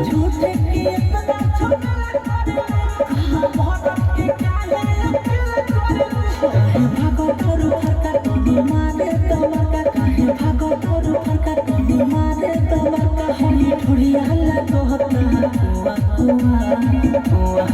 झूठे के इतना छोटा कहाँ भटक के काहे अकेले करे भागो तोरू फरका तोनी मारे तमका काहे भागो तोरू फरका तोनी मारे तमका होली थोड़ी हल्ला कहता कुआ कुआ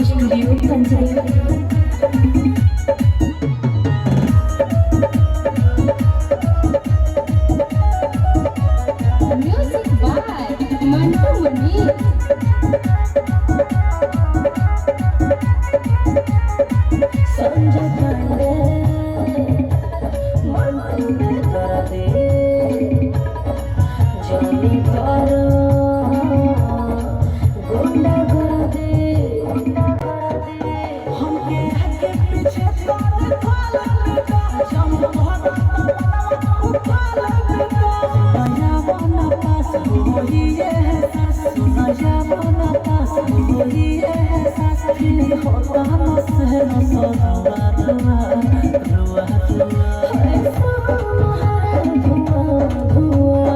स्टूडियो म्यूजिक बाय मंटू मनी संजय पांडे मंटू दे जानी करो गुंडा कर दे हमके हके पीछे तोड़ खोला बेटा जम भरा उठाला बेटा नया बना पास वही है सास नया बना पास वही है सास फिर होता मस है रुआ रुआ रुआ रुआ